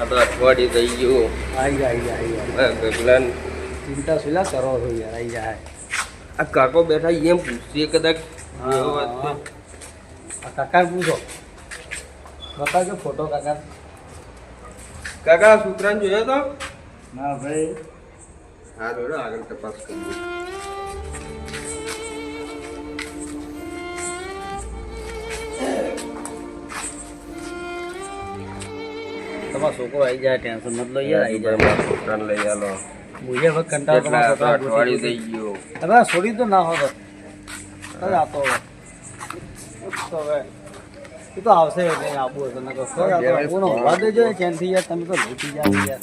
આ તો અઠવાડિયું થઈ ગયું. आई ગગલાન चिंता सुला करो हो यार आई जाए આ કાકો બેઠા એમ પૂછીએ કદાચ એવો વાત છે. काका पूछो बता जो फोटो काका કાકા છોકરાને જોયો તો ना भाई હા જોડો આગળ તપાસ કરીએ. તમારો છોકરો આવી જાય ટેન્શન મત લો યાર આવી જાય મારા છોકરાને લઈ આલો. મુझे वक्त कंटाळ કેટલા આ તો અઠવાડિયું થઈ ગયું. अरे छोड़ी तो ना हो तो अरे आतो तो હવે એ તો આવશે નહીં આપવું હશે નકર સર આપણે કોનો હોવા દેજો ચેનથી યાર તમે તો લઈ જાવ યાર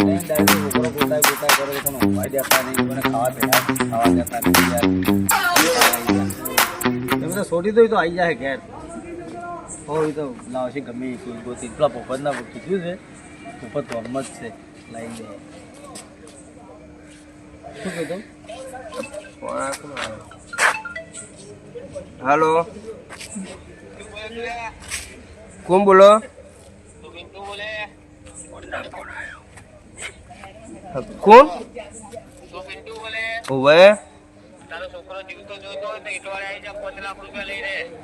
નહીં ડાયરેક્ટ છોકરો ગોતા કરે કોનો હોવા દેતા નહીં મને ખાવા દેતા નહીં યાર તમે તો છોડી દો તો આવી જાય ઘેર હોય તો લાવશે ગમે કોઈ ગોતી પેલા પોપટના કીધું છે પોપટ તો જ છે લઈ જાય શું કીધું હાલો કોણ બોલો? કોણ? ઓવે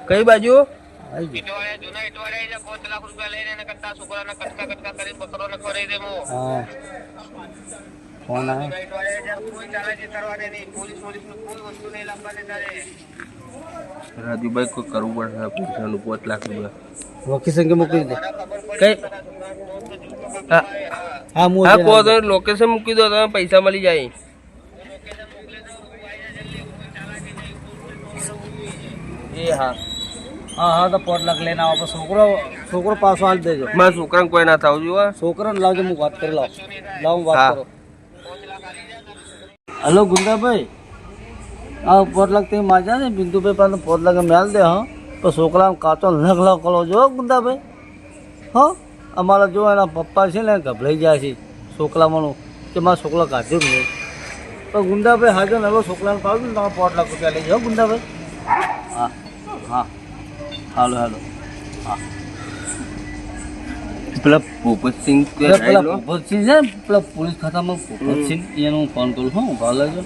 કઈ બાજુ? હા ફોન આવે રાજુભાઈ કોઈ કરવું પડશે પૈસાનું 5 લાખ રૂપિયા લોકેશન કે મૂકી દે કઈ હા હા કહો તો લોકેશન મૂકી દો તમે પૈસા મળી જાય. એ હા હા હા તો 5 લાખ લઈને આવો છોકરો પાછો હાલ દેજો મારા છોકરાને કોઈ ના થવું જોઈએ. છોકરાને લાવજો હું વાત કરી લાવ હું વાત હા. કરો હલો ગુંદાભાઈ આ 5 લાખ તમે માજા ને બિંદુભાઈ પાસે 5 લાખ મેલ દે હા તો છોકરાને કાચો નખલા કરો જો ગુંદાભાઈ હા અમારા જો એના પપ્પા છે ને ગભરાઈ જાય છે છોકરામાંનું કે મારા છોકરા કાઢ્યું જ નહીં તો ગુંદાભાઈ હાજર નવો છોકરાને પાડું ને તમે 5 લાખ રૂપિયા લઈ જાઓ ગુંદાભાઈ હા હા હાલો હાલો હા પેલા પોપતસિંહ કે પેલા પોપતસિંહ છે ને પેલા પોલીસ ખાતામાં પોપતસિંહ એનો હું ફોન કરું છું ભાવ લેજો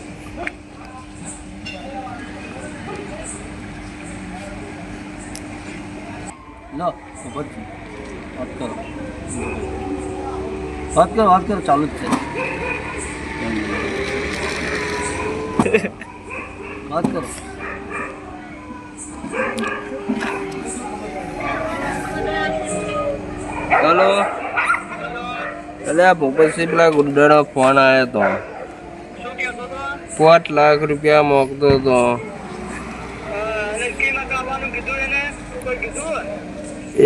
લો પોપતસિંહ વાત કરો ચાલુ જ છે વાત કરો હલો અરે આ પોપતસિંહ પેલા ગુંડાનો ફોન આવ્યો તો 5 લાખ રૂપિયા મોકતો હતો.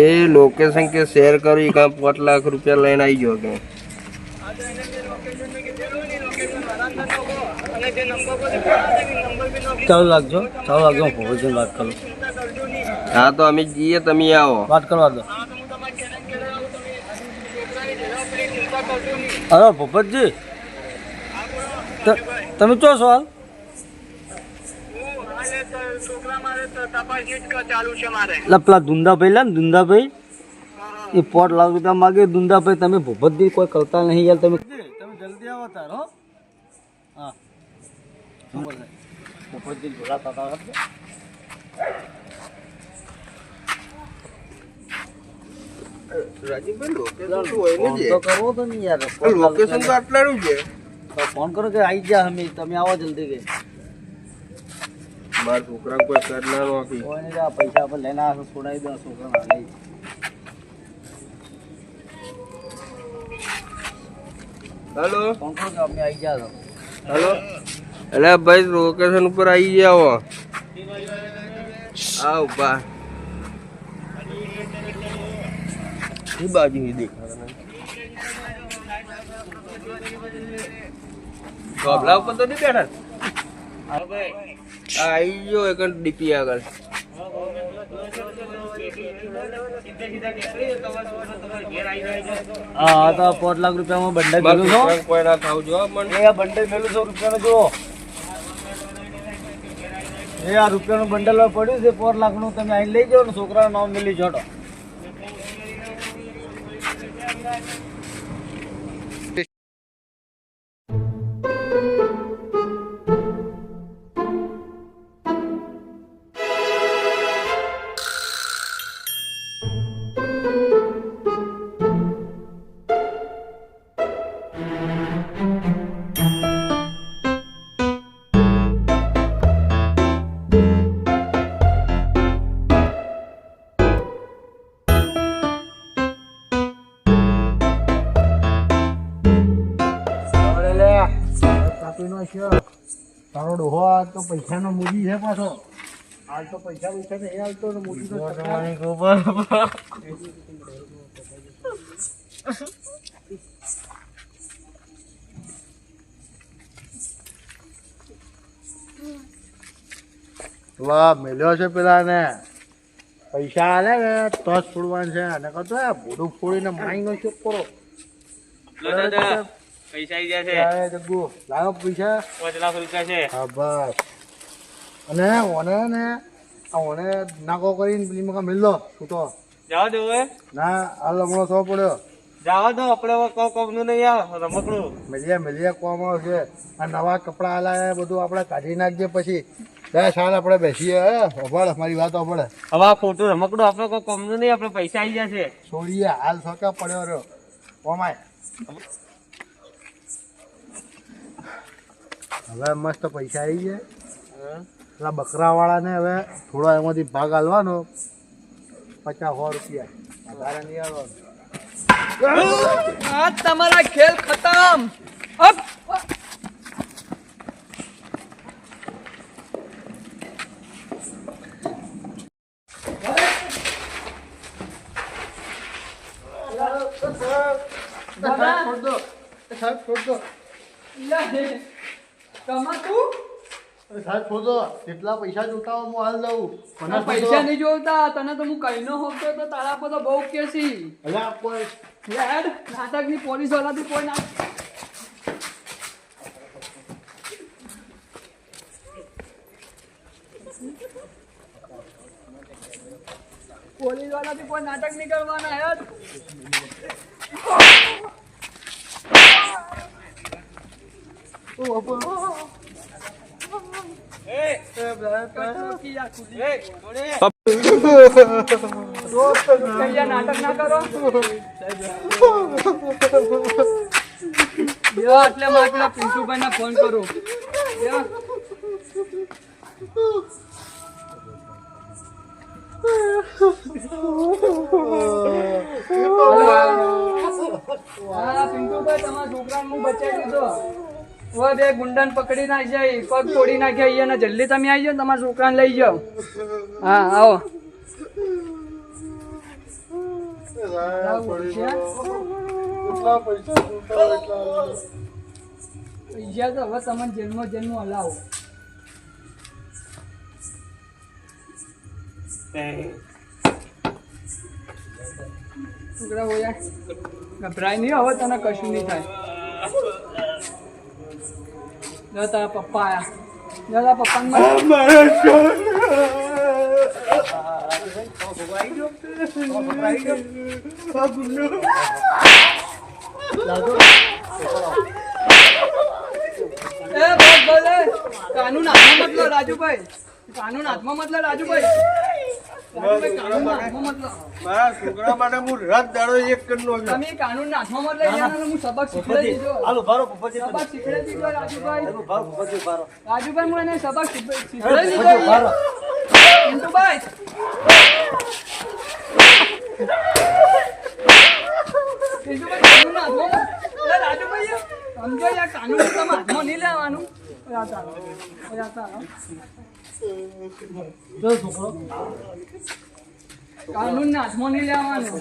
એ લોકેશન કે શેર કરી કાં 5 લાખ રૂપિયા લઈને આવી ગયો કે ચાલુ રાખજો હું પોપતસિંહ વાત કરું હા તો અમે જઈએ તમે આવો. વાત કરવા દો અરે પોપટજી તમે ચો છો હાલ પેલા દુંદાભાઈ લે ને દુંદાભાઈ એ 5 લાખ રૂપિયા માગે દુંદાભાઈ તમે ભૂપતજી કોઈ કરતા નહીં યાર તમે જલ્દી આવો તાર હો હા ભૂપતજી ભોળા થતા લોકેશન તો આટલાનું છે. ફોન કરો કે આવી જા અમે તમે આવો જલ્દી કે મારા છોકરા કોઈ કરનાર નથી. કોઈ નહીં આ પૈસા આપણે લઈને આવશો છોડાવી દો છોકરા લઈ હેલો ફોન કરો કે અમે આવી જાઓ હેલો એટલે ભાઈ લોકેશન ઉપર આવી જાઓ. આવ બા એ બાજુ દેખાતા ગોબલા ઉપર તો નહીં બેઠા. આવી ગયો એક ડીપી આગળ. હા તો 5 લાખ રૂપિયામાં બંડલ મેલું છો કોઈ ના ખાવ જો મને એ આ બંડલ મેલું છો રૂપિયાનું જુઓ એ આ રૂપિયાનું બંડલ પડ્યું છે 5 લાખનું તમે અહીં લઈ જાઓ ને છોકરાનું નામ મેલી જોડો તારો ડોહો આ તો પૈસાનો મૂડી છે પાછો. હાલ તો પૈસા નહીં આવતો ને મૂડી તો વાહ મેલ્યો છે પેલા ને પૈસા આલે ને તો જ ફોડવાનું છે. અને કહો ભૂડું ફોડીને માઈ નો શોખ કરો. પૈસા આવી ગયા છે. જગ્ગુ લાવો પૈસા 5 લાખ રૂપિયા છે. હા બસ. અને ઓને નાકો કરીને પેલી મકા મિલ છૂટો જાવ દો હવે. ના હાલ હમણાં સો પડ્યો. જાવા દો આપણે કોમ નું નહીં આવે રમકડું. મેલિયા કોમ આવશે. આ નવા કપડા આલા બધું આપણે કાઢી નાખીએ પછી 10 સાલ આપણે બેસીએ. અભળ મારી વાત અભળ. હવે આ ખોટું રમકડું આપણે કોઈ કોમ નું નહીં. આપણે પૈસા આવી ગયા છે. છોડીએ હાલ સોકા પડ્યો રહ્યો ઓમાય. હવે મસ્ત પૈસા આવી ગયા. પેલા બકરા વાળા ને હવે થોડો એમાંથી ભાગ આલવાનો 50-100 રૂપિયા. વધારે નહીં આવવાનો. आज તમારા ખેલ ખતમ. અપ સાહેબ છોડ દો. કમા તું સાહેબ છોડ દો. કેટલા પૈસા જોતા હોય હું હાલ દઉં. મને પૈસા નહીં જોતા તને તો હું કઈ નો હોતો તો તારા પર તો બહુ કેસી અલ્યા કોઈ યાર નાટકની પોલીસ વાળાથી કોઈ ના પોલીસ વાળાથી કોઈ નાટક નહીં કરવાના યાર. નાટક ના કરો એટલે મારે પેલા પિન્ટુભાઈ ને ફોન કરું. પિન્ટુભાઈ તમારા છોકરાને હું બચાવી દીધો. હવે બે ગુંડાને પકડી નાખી પગ તોડી નાખ્યા અહીંયા જલ્દી તમે આવી જાઓ તમારા છોકરાને લઈ જાઓ. હા આવો. પૈસા તો હવે તમને જન્મ હલાવો. છોકરા હોય ગભરાય નહીં. હવે તને કશું નહીં થાય. તારા પપ્પા આયા. તારા પપ્પા કાનૂન હાથમાં મતલો રાજુભાઈ. કાનૂન હાથમાં મતલો રાજુભાઈ. મારા છોકરા માટે હું રાત દાડો એક કરનો છું. તમે કાનૂન હાથમાં મત લઈ જવાનો. હું સબક શીખવાડી દીધો. સબક શીખવાડી દીધો રાજુભાઈ. રાજુભાઈ હું એને સબક શીખવાડી દીધો. પિન્ટુભાઈ કાનૂન હાથમાં રાજુભાઈ સમજો યાર. કાનૂન તમે હાથમાં નહીં લેવાનું. કાનૂન ને હાથમાં નહીં લેવાનું.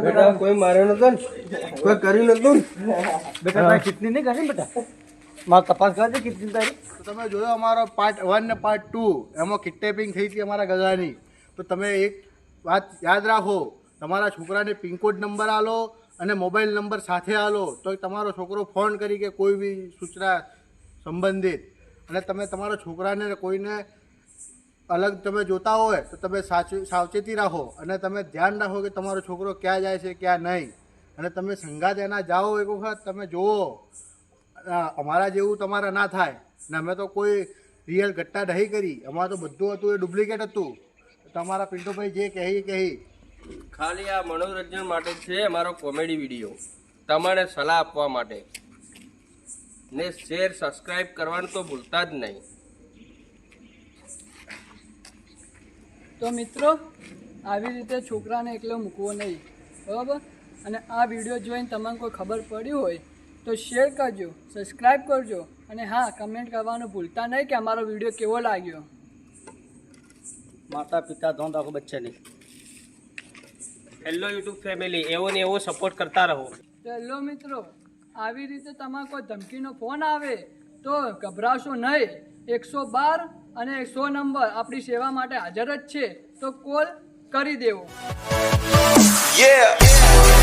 બેટા કોઈ માર્યો નતો ને, કોઈ કર્યું નતું બેટા કેટલી નહીં કરી બેટા. મારે તપાસ કરજે કેટલી તારી. તમે જોયો અમારો પાર્ટ 1 ને પાર્ટ 2 એમાં કિડનેપિંગ થઈ હતી અમારા ગગાની. તો તમે એક વાત યાદ રાખો, તમારા છોકરાને પિનકોડ નંબર આલો અને મોબાઈલ નંબર સાથે આલો તો તમારો છોકરો ફોન કરી કે કોઈ બી સૂચના સંબંધિત અને તમે તમારા છોકરાને કોઈને અલગ તમે જોતા હોય તો તમે સાવચેતી રાખો અને તમે ધ્યાન રાખો કે તમારો છોકરો ક્યાં જાય છે ક્યાં નહીં. અને તમે સંગાત એના જાઓ એક વખત તમે જુઓ, અમારા જેવું તમારે ના થાય. ને અમે તો કોઈ રિયલ ઘટના નહીં કરી, અમારે તો બધું હતું એ ડુપ્લિકેટ હતું. તમારા પિન્ટુભાઈ જે કહી ખાલી આ મનોરંજન માટે છે અમારો કોમેડી વિડીયો, તમારે સલાહ આપવા માટે. ને શેર સબસ્ક્રાઇબ કરવાનું તો ભૂલતા જ નહીં. તો મિત્રો, આવી રીતે છોકરાને એકલો મૂકવો નહીં, બરાબર? અને આ વિડીયો જોઈને તમને કોઈ ખબર પડી હોય તો શેર કરજો, સબસ્ક્રાઈબ કરજો, અને હા, કમેન્ટ કરવાનું ભૂલતા નહીં કે અમારો વિડીયો કેવો લાગ્યો. માતા પિતા ધ્યાન રાખો બચ્ચાની. હેલો યુટ્યુબ ફેમિલી, એવો ને એવો સપોર્ટ કરતા રહો. ચલો મિત્રો, આવી રીતે તમારે કોઈ ધમકીનો ફોન આવે તો ગભરાશો નહીં. 112 અને 100 નંબર આપણી સેવા માટે હાજર જ છે, તો કોલ કરી દેવો. Yeah.